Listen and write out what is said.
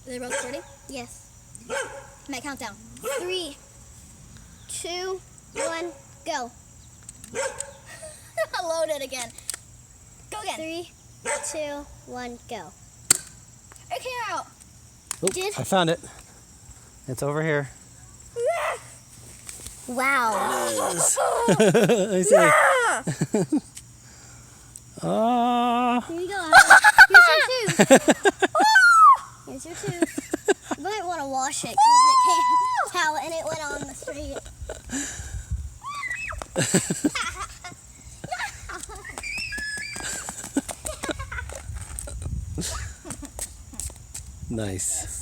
They're both recording? Yes. Matt, count down. 3, 2, 1, go. Load it again. Go again. 3, 2, 1, go. It came out. Oh, did? I found it. It's over here. Wow. Let me see. Oh. Here you go. Here's your tooth. Here's your tooth. You might want to wash it because it came out and it went on the street. Nice.